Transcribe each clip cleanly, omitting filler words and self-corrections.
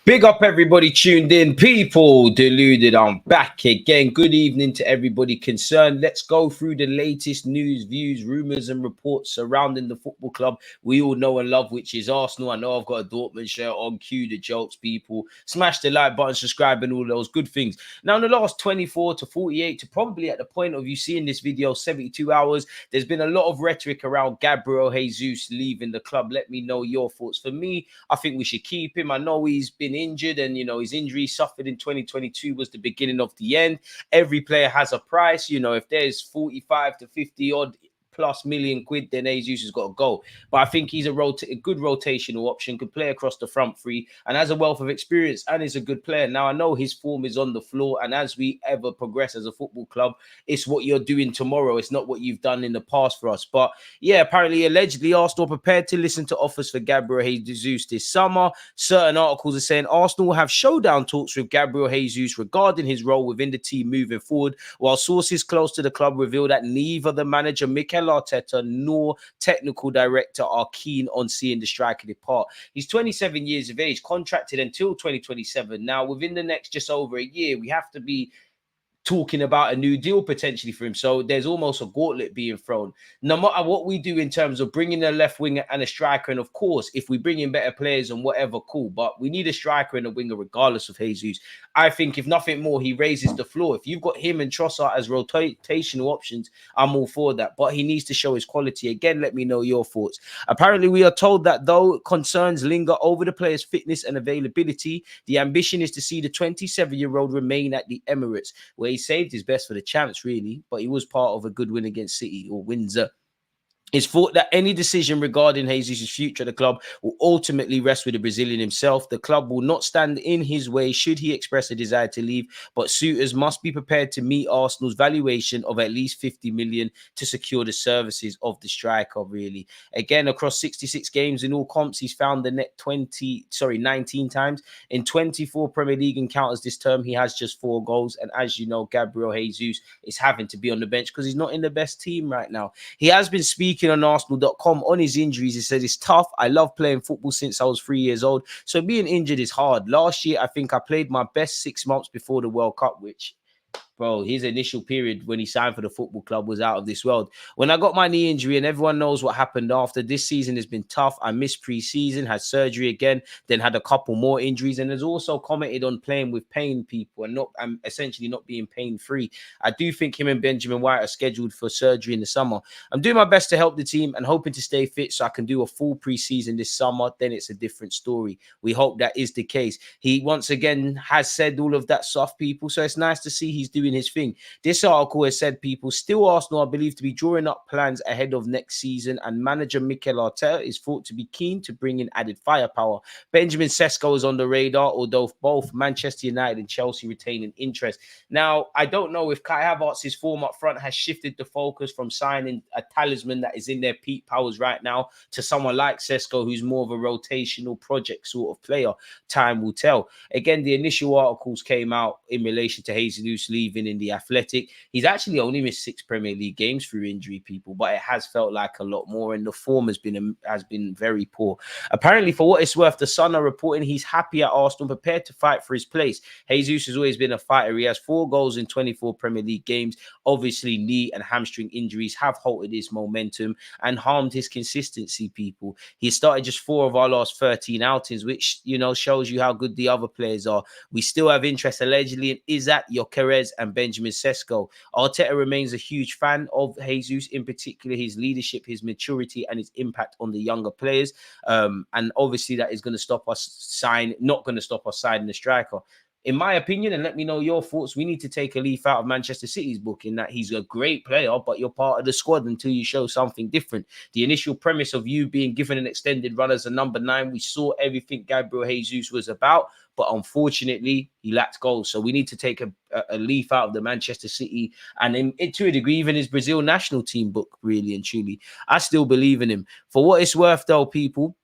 Big up everybody tuned in. People, Deluded, I'm back again. Good evening to everybody concerned. Let's go through the latest news, views, rumours and reports surrounding the football club we all know and love, which is Arsenal. I know I've got a Dortmund shirt on. Cue the jokes, people. Smash the like button, subscribe and all those good things. Now, in the last 24 to 48 to probably at the point of you seeing this video, 72 hours, there's been a lot of rhetoric around Gabriel Jesus leaving the club. Let me know your thoughts. For me, I think we should keep him. I know he's been injured and, you know, his injury suffered in 2022 was the beginning of the end. Every player has a price. You know, if there's 45 to 50 odd plus million quid, then Jesus has got to go. But I think he's a good rotational option, could play across the front three and has a wealth of experience and is a good player. Now, I know his form is on the floor, and as we ever progress as a football club, it's what you're doing tomorrow. It's not what you've done in the past for us. But yeah, apparently, allegedly, Arsenal are prepared to listen to offers for Gabriel Jesus this summer. Certain articles are saying Arsenal will have showdown talks with Gabriel Jesus regarding his role within the team moving forward, while sources close to the club reveal that neither the manager, Mikel Arteta, nor technical director are keen on seeing the striker depart. He's 27 years of age, contracted until 2027. Now, within the next just over a year, we have to be talking about a new deal potentially for him. So there's almost a gauntlet being thrown. No matter what we do in terms of bringing a left winger and a striker, and of course, if we bring in better players and whatever, cool. But we need a striker and a winger regardless of Jesus. I think if nothing more, he raises the floor. If you've got him and Trossard as rotational options, I'm all for that. But he needs to show his quality. Again, let me know your thoughts. Apparently, we are told that though concerns linger over the player's fitness and availability, the ambition is to see the 27-year-old remain at the Emirates, where he saved his best for the champs, really, but he was part of a good win against City or Windsor. It's thought that any decision regarding Jesus' future at the club will ultimately rest with the Brazilian himself. The club will not stand in his way should he express a desire to leave, but suitors must be prepared to meet Arsenal's valuation of at least 50 million to secure the services of the striker, really. Again, across 66 games in all comps, he's found the net 19 times. In 24 Premier League encounters this term, he has just 4 goals. And as you know, Gabriel Jesus is having to be on the bench because he's not in the best team right now. He has been speaking on Arsenal.com on his injuries. He said, it's tough. I love playing football since I was 3 years old. So being injured is hard. Last year, I think I played my best 6 months before the World Cup, which... bro, his initial period when he signed for the football club was out of this world. When I got my knee injury, and everyone knows what happened after, this season has been tough. I missed pre-season, had surgery again, then had a couple more injuries, and has also commented on playing with pain, people, and essentially not being pain-free. I do think him and Benjamin White are scheduled for surgery in the summer. I'm doing my best to help the team and hoping to stay fit so I can do a full pre-season this summer. Then it's a different story. We hope that is the case. He once again has said all of that stuff, people, so it's nice to see he's doing his thing. This article has said, people, still Arsenal are believed to be drawing up plans ahead of next season, and manager Mikel Arteta is thought to be keen to bring in added firepower. Benjamin Sesko is on the radar, although both Manchester United and Chelsea retain an interest. Now, I don't know if Kai Havertz's form up front has shifted the focus from signing a talisman that is in their peak powers right now to someone like Sesko, who's more of a rotational project sort of player. Time will tell. Again, the initial articles came out in relation to Jesus leaving in the Athletic. He's actually only missed 6 Premier League games through injury, people, but it has felt like a lot more, and the form has been very poor. Apparently, for what it's worth, the Sun are reporting he's happy at Arsenal, prepared to fight for his place. Jesus has always been a fighter. He has 4 goals in 24 Premier League games. Obviously, knee and hamstring injuries have halted his momentum and harmed his consistency, people. He started just 4 of our last 13 outings, which, you know, shows you how good the other players are. We still have interest allegedly in Izzat, Gyökeres and Benjamin Sesko. Arteta remains a huge fan of Jesus, in particular his leadership, his maturity and his impact on the younger players. And obviously that is going to stop us not going to stop us signing the striker. in my opinion, and let me know your thoughts, we need to take a leaf out of Manchester City's book in that he's a great player, but you're part of the squad until you show something different. The initial premise of you being given an extended run as a number 9, we saw everything Gabriel Jesus was about, but unfortunately, he lacked goals. So we need to take a leaf out of the Manchester City and to a degree, even his Brazil national team book, really and truly. I still believe in him. For what it's worth, though, people,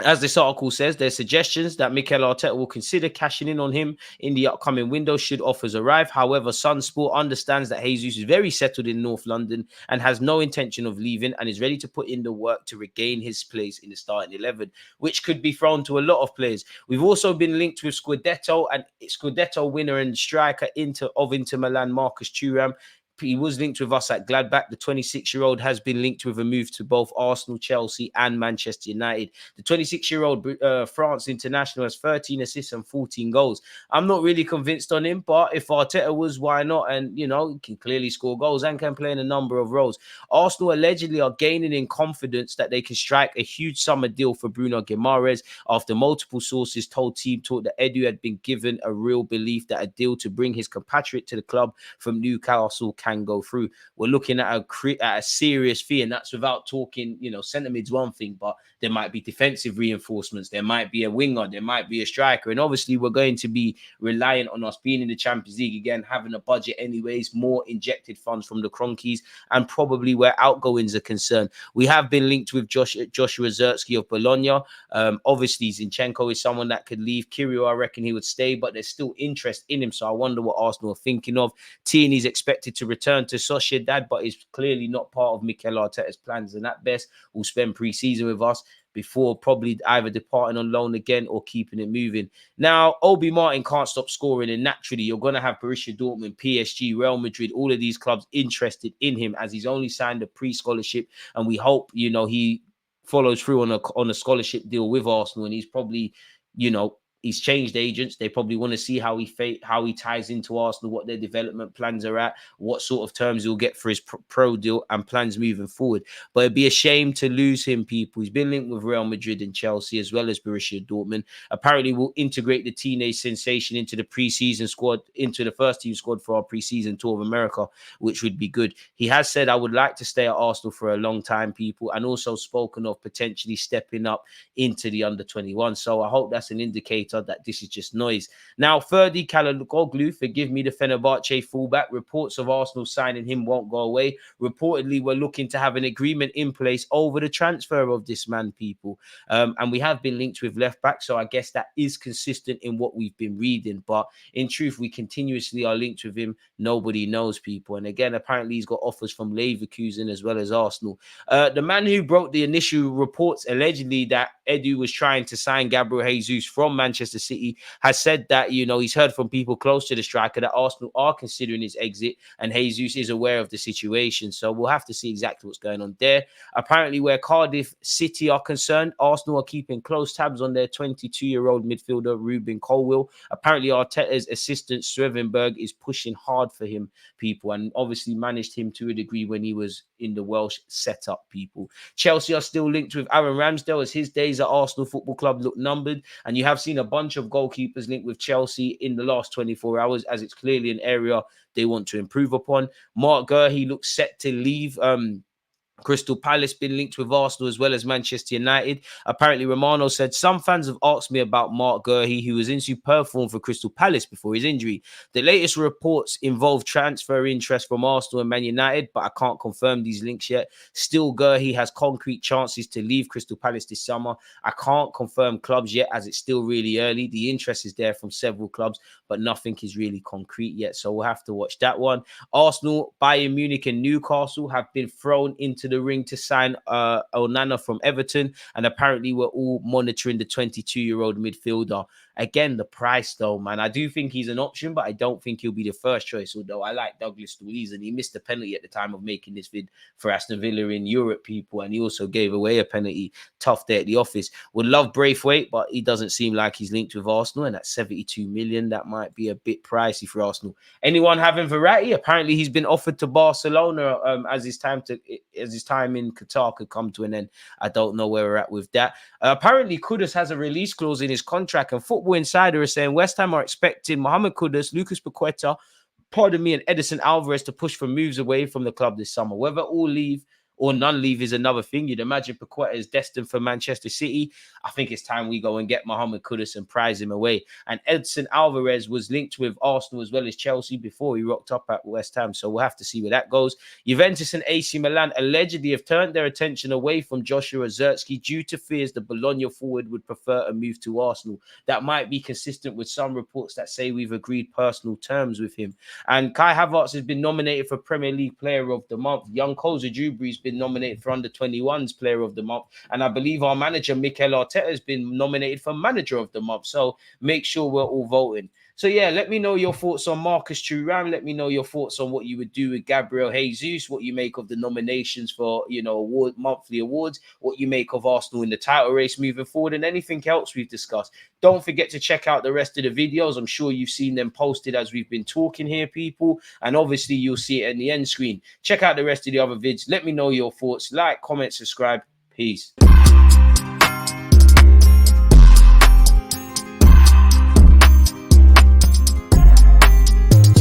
as this article says, there's suggestions that Mikel Arteta will consider cashing in on him in the upcoming window should offers arrive. However, Sunsport understands that Jesus is very settled in North London and has no intention of leaving and is ready to put in the work to regain his place in the starting 11, which could be thrown to a lot of players. We've also been linked with Scudetto winner and striker of Inter Milan, Marcus Thuram. He was linked with us at Gladbach. The 26-year-old has been linked with a move to both Arsenal, Chelsea and Manchester United. The 26-year-old France international has 13 assists and 14 goals. I'm not really convinced on him, but if Arteta was, why not? And, he can clearly score goals and can play in a number of roles. Arsenal allegedly are gaining in confidence that they can strike a huge summer deal for Bruno Guimaraes after multiple sources told Team Talk that Edu had been given a real belief that a deal to bring his compatriot to the club from Newcastle can go through. We're looking at a serious fee, and that's without talking, centre mid's one thing, but there might be defensive reinforcements, there might be a winger, there might be a striker, and obviously we're going to be reliant on us being in the Champions League again, having a budget anyways, more injected funds from the Cronkies, and probably where outgoings are concerned. We have been linked with Joshua Zertsky of Bologna. Obviously Zinchenko is someone that could leave. Kyrgios, I reckon he would stay, but there's still interest in him, so I wonder what Arsenal are thinking of. Tierney's expected to return to Sociedad, but is clearly not part of Mikel Arteta's plans, and at best will spend pre-season with us before probably either departing on loan again or keeping it moving. Now, Obi Martin can't stop scoring, and naturally you're going to have Borussia Dortmund, PSG, Real Madrid, all of these clubs interested in him as he's only signed a pre-scholarship, and we hope, he follows through on a scholarship deal with Arsenal, and he's probably, he's changed agents. They probably want to see how he ties into Arsenal, what their development plans are at, what sort of terms he'll get for his pro deal and plans moving forward. But it'd be a shame to lose him, people. He's been linked with Real Madrid and Chelsea as well as Borussia Dortmund. Apparently, we'll integrate the teenage sensation into the preseason squad, into the first team squad for our preseason tour of America, which would be good. He has said, I would like to stay at Arsenal for a long time, people, and also spoken of potentially stepping up into the under-21. So I hope that's an indicator that this is just noise. Now, Ferdi Kalagoglu, forgive me, the Fenerbahce fullback, reports of Arsenal signing him won't go away. Reportedly, we're looking to have an agreement in place over the transfer of this man, people. And we have been linked with left back, so I guess that is consistent in what we've been reading. But in truth, we continuously are linked with him. Nobody knows, people. And again, apparently he's got offers from Leverkusen as well as Arsenal. The man who broke the initial reports allegedly that Edu was trying to sign Gabriel Jesus from Manchester City has said that, he's heard from people close to the striker that Arsenal are considering his exit and Jesus is aware of the situation. So we'll have to see exactly what's going on there. Apparently, where Cardiff City are concerned, Arsenal are keeping close tabs on their 22-year-old midfielder, Ruben Colwill. Apparently, Arteta's assistant, Swevenberg, is pushing hard for him, people, and obviously managed him to a degree when he was in the Welsh setup, people. Chelsea are still linked with Aaron Ramsdale as his days at Arsenal Football Club look numbered, and you have seen a bunch of goalkeepers linked with Chelsea in the last 24 hours, as it's clearly an area they want to improve upon. Mark Gurley looks set to leave Crystal Palace, been linked with Arsenal as well as Manchester United. Apparently, Romano said, some fans have asked me about Mark Gurley, who was in superb form for Crystal Palace before his injury. The latest reports involve transfer interest from Arsenal and Man United, but I can't confirm these links yet. Still, Gurley has concrete chances to leave Crystal Palace this summer. I can't confirm clubs yet, as it's still really early. The interest is there from several clubs, but nothing is really concrete yet, so we'll have to watch that one. Arsenal, Bayern Munich and Newcastle have been thrown into the ring to sign Onana from Everton, and apparently we're all monitoring the 22-year-old midfielder. Again, the price though, man, I do think he's an option, but I don't think he'll be the first choice, although I like Douglas Luiz, and he missed a penalty at the time of making this vid for Aston Villa in Europe, people, and he also gave away a penalty. Tough day at the office. Would love Braithwaite, but he doesn't seem like he's linked with Arsenal, and at 72 million, that might be a bit pricey for Arsenal. Anyone having Verratti? Apparently he's been offered to Barcelona as his his time in Qatar could come to an end. I don't know where we're at with that. Apparently, Kudus has a release clause in his contract, and Football Insider is saying West Ham are expecting Mohamed Kudus, Lucas Paqueta, and Edison Alvarez to push for moves away from the club this summer. Whether all leave or none leave is another thing. You'd imagine Paqueta is destined for Manchester City. I think it's time we go and get Mohamed Kudus and prize him away. And Edson Alvarez was linked with Arsenal as well as Chelsea before he rocked up at West Ham. So we'll have to see where that goes. Juventus and AC Milan allegedly have turned their attention away from Joshua Zirkzee due to fears the Bologna forward would prefer a move to Arsenal. That might be consistent with some reports that say we've agreed personal terms with him. And Kai Havertz has been nominated for Premier League Player of the Month. Young Koza Dewberry's been nominated for Under-21s Player of the Month. And I believe our manager, Mikel Arteta, has been nominated for Manager of the Month. So make sure we're all voting. So, yeah, let me know your thoughts on Marcus Thuram. Let me know your thoughts on what you would do with Gabriel Jesus, what you make of the nominations for, monthly awards, what you make of Arsenal in the title race moving forward, and anything else we've discussed. Don't forget to check out the rest of the videos. I'm sure you've seen them posted as we've been talking here, people. And obviously, you'll see it in the end screen. Check out the rest of the other vids. Let me know your thoughts. Like, comment, subscribe. Peace.